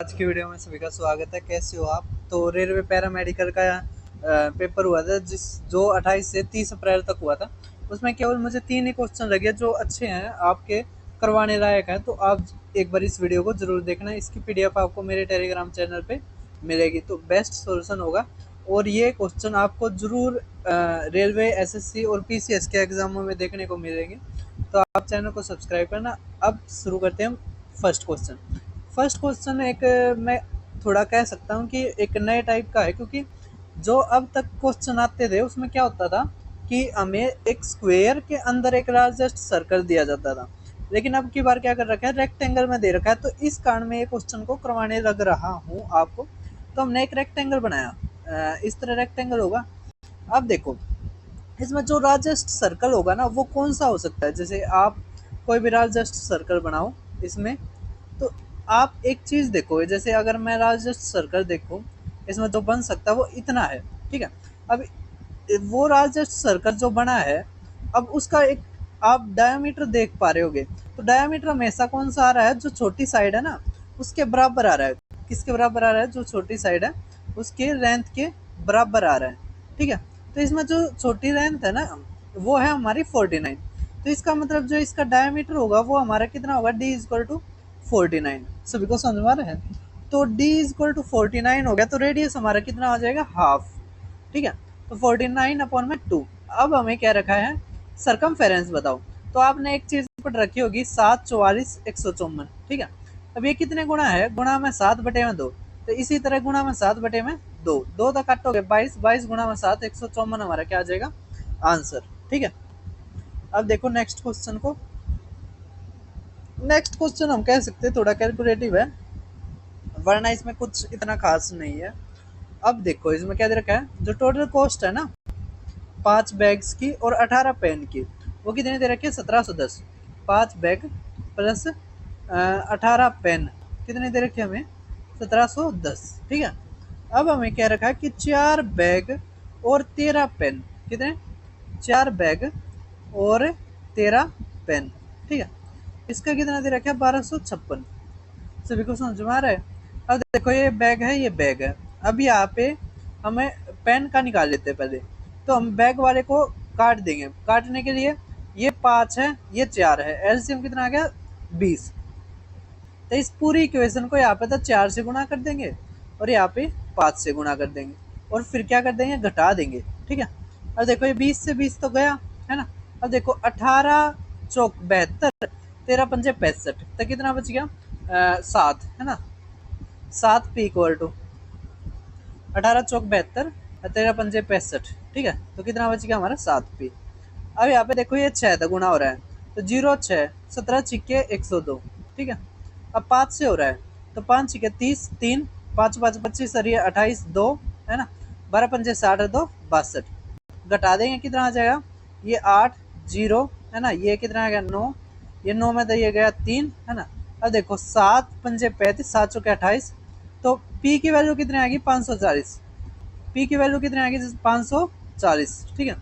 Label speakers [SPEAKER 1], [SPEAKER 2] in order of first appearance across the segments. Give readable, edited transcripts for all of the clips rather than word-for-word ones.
[SPEAKER 1] आज की वीडियो में सभी का स्वागत है। कैसे हो आप? तो रेलवे पैरामेडिकल का पेपर हुआ था जो 28 से 30 अप्रैल तक हुआ था। उसमें केवल मुझे 3 ही क्वेश्चन लगे जो अच्छे हैं, आपके करवाने लायक हैं। तो आप एक बार इस वीडियो को जरूर देखना। इसकी पीडीएफ आपको मेरे टेलीग्राम चैनल पे मिलेगी, तो बेस्ट सॉल्यूशन होगा। और ये क्वेश्चन आपको जरूर रेलवे, एसएससी और पीसीएस के एग्जामों में देखने को मिलेंगे। तो आप चैनल को सब्सक्राइब करना। अब शुरू करते हैं हम फर्स्ट क्वेश्चन एक मैं थोड़ा कह सकता हूँ कि एक नए टाइप का है, क्योंकि जो अब तक क्वेश्चन आते थे उसमें क्या होता था कि हमें एक स्क्वायर के अंदर एक लार्जेस्ट सर्कल दिया जाता था, लेकिन अब की बार क्या कर रखा है, रेक्टेंगल में दे रखा है। तो इस कारण में ये क्वेश्चन को करवाने लग रहा हूँ आपको। तो हमने एक रेक्टेंगल बनाया, इस तरह रेक्टेंगल होगा। अब देखो, इसमें जो लार्जेस्ट सर्कल होगा ना, वो कौन सा हो सकता है। जैसे आप कोई भी लार्जेस्ट सर्कल बनाओ इसमें, तो आप एक चीज़ देखो, जैसे अगर मैं लार्जेस्ट सर्कल देखूं, इसमें जो बन सकता है वो इतना है, ठीक है। अब वो लार्जेस्ट सर्कल जो बना है, अब उसका एक आप डायमीटर देख पा रहे होगे। तो डायमीटर हमेशा कौन सा आ रहा है, जो छोटी साइड है ना उसके बराबर आ रहा है। किसके बराबर आ रहा है? जो छोटी साइड है उसके लेंथ के बराबर आ रहा है, ठीक है। तो इसमें जो छोटी लेंथ है ना, वो है हमारी 49। तो इसका मतलब जो इसका डायमीटर होगा वो हमारा कितना होगा, d इक्वल टू 49। सभी को समझ में आ रहा है? तो d इक्वल टू 49 हो गया, तो रेडियस हमारा कितना हो जाएगा, हाफ, ठीक है। तो 49/2। अब हमें क्या रखा है, सरकमफेरेंस बताओ। तो आपने एक चीज पढ़ रखी होगी, 7, 44, 154, ठीक है। अब ये कितने गुणा है, गुणा में 7/2। तो इसी तरह गुणा में 7/2, 2 तक काटोगे 22, 22 गुणा में 7, 154 हमारा क्या आ जाएगा, आंसर, ठीक है। अब देखो नेक्स्ट क्वेश्चन को। नेक्स्ट क्वेश्चन हम कह सकते हैं थोड़ा कैलकुलेटिव है, वरना इसमें कुछ इतना खास नहीं है। अब देखो इसमें क्या दे रखा है, जो टोटल कॉस्ट है ना 5 बैग्स की और 18 पेन की, वो कितने दे रखे हैं, 1710। 5 बैग प्लस 18 पेन कितने दे रखे हमें, 1710, ठीक है। अब हमें क्या रखा है कि 4 बैग और 13 पेन, कितने, 4 बैग और 13 पेन, ठीक है। इसका कितना दे रखा है, 1256। सभी को समझ में आ रहा है? अब देखो ये बैग है, ये बैग है। अब यहाँ पे हमें पेन का निकाल लेते हैं पहले। तो हम बैग वाले को काट देंगे। काटने के लिए ये 5 है, ये 4 है, एलसीएम कितना आ गया, 20। तो इस पूरी इक्वेशन को यहाँ पे तो 4 से गुणा कर देंगे और यहाँ पे 5 से गुणा कर देंगे, और फिर क्या कर देंगे, घटा देंगे, ठीक है। अब देखो ये 20 से 20 तो गया है ना। अब देखो 18 चौक 72, 13 पंजे 65, तो कितना बच गया, 7, है ना। 7 पी इक्वल टू 18 चौक 72, 13 पंजे 65, ठीक है। तो कितना बच गया हमारा, 7 पी। अब यहाँ पे देखो ये 6 था, गुणा हो रहा है, तो 0 6 17 छिक्के 102, ठीक है। अब 5 से हो रहा है, तो 5 छिक्के 30, 3 5 5 25 और ये 28, 2 है ना, 12 पंजे 60, 2 62। घटा देंगे कितना आ जाएगा, ये 8 0 है ना, ये कितना आ गया 9, ये 9 में तो ये गया 3, है ना। अब देखो 7 पंजे 35, 7 चौके 28। तो पी की वैल्यू कितनी आएगी, 540। पी की वैल्यू कितनी आएगी, 540, ठीक है।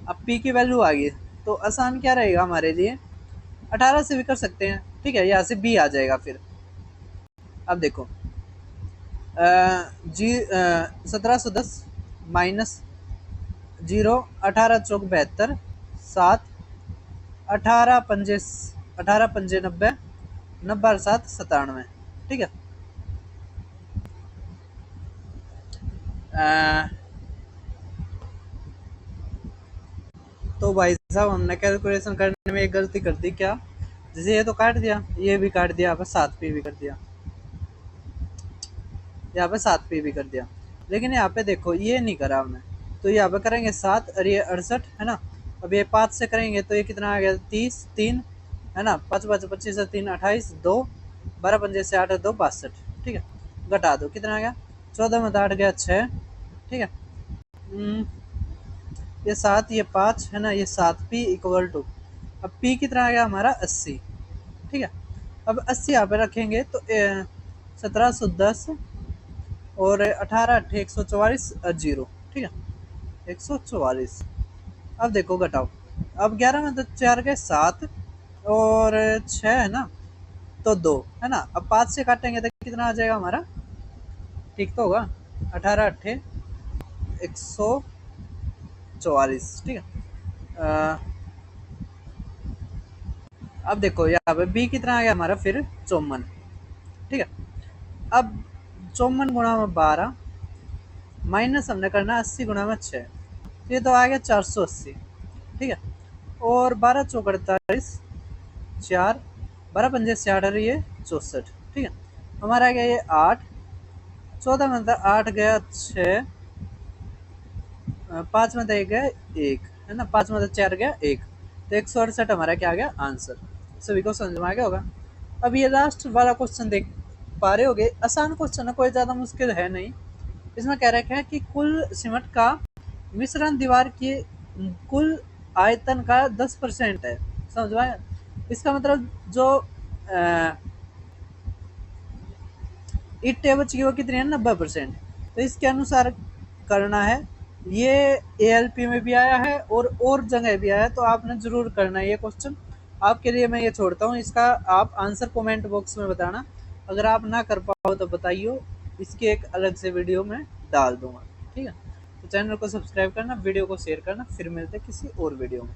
[SPEAKER 1] अब पी की वैल्यू आ गई, तो आसान क्या रहेगा हमारे लिए, 18 से भी कर सकते हैं, ठीक है। यहाँ से बी आ जाएगा फिर। अब देखो जी 1710 माइनस 0, 18 चौक 72, 7, 18 पंजे 90, 90 और 7 97, ठीक है। तो भाई साहब हमने कैलकुलेशन करने में एक गलती कर दी क्या, जैसे ये तो काट दिया, ये भी काट दिया, यहाँ पर 7 पी भी कर दिया, यहाँ पे 7 पी भी कर दिया, लेकिन यहाँ पे देखो ये नहीं करा हमने। तो यहाँ पे करेंगे 7 और ये 68, है ना। अब ये 5 से करेंगे तो ये कितना आ गया, 30, 3 है ना, 5 5 25 और 3 28, 2 12 पंजे से 8 2 62, ठीक है। घटा दो कितना आ गया, 14 में 8 गया 6, ठीक है। ये 7, ये 5 है ना, ये 7 पी इक्वल टू, अब पी कितना आ गया हमारा 80, ठीक है। अब 80 यहाँ पे रखेंगे तो 1710 और 18 8 144 जीरो, ठीक है, 144। अब देखो घटाओ, अब 11 में तो 4 गए 7 और 6 है ना, तो 2 है ना। अब 5 से काटेंगे तो कितना आ जाएगा हमारा, ठीक तो होगा, 18 अट्ठे 144, ठीक है। अब देखो यहाँ पे बी कितना आ गया हमारा फिर 54, ठीक है। अब 54 गुणा में 12 माइनस हमने करना 80 गुणा में 6, ये तो आ गया 480, ठीक है। और 12 चौक 48, 4 12 पंजे 66, ये 64, ठीक है। हमारा आ गया ये 8, 14 में था 8 गया 6, 5 में था 1 गया 1, है ना, 5 में था 4 गया 1, तो 168 हमारा क्या आ गया आंसर। सभी को समझ में आ गया होगा। अब ये लास्ट वाला क्वेश्चन देख पा रहे होगे, आसान क्वेश्चन है, कोई ज़्यादा मुश्किल है नहीं। इसमें कह रखा है कि कुल सीमेंट का मिश्रण दीवार की कुल आयतन का 10% है, समझ में आया। इसका मतलब जो ईंट बची वो कितनी है, 90%। तो इसके अनुसार करना है। ये ALP में भी आया है और जगह भी आया है, तो आपने जरूर करना है ये क्वेश्चन। आपके लिए मैं ये छोड़ता हूँ, इसका आप आंसर कमेंट बॉक्स में बताना। अगर आप ना कर पाओ तो बताइए, इसकी एक अलग से वीडियो में डाल दूंगा, ठीक है। तो चैनल को सब्सक्राइब करना, वीडियो को शेयर करना, फिर मिलते हैं किसी और वीडियो में।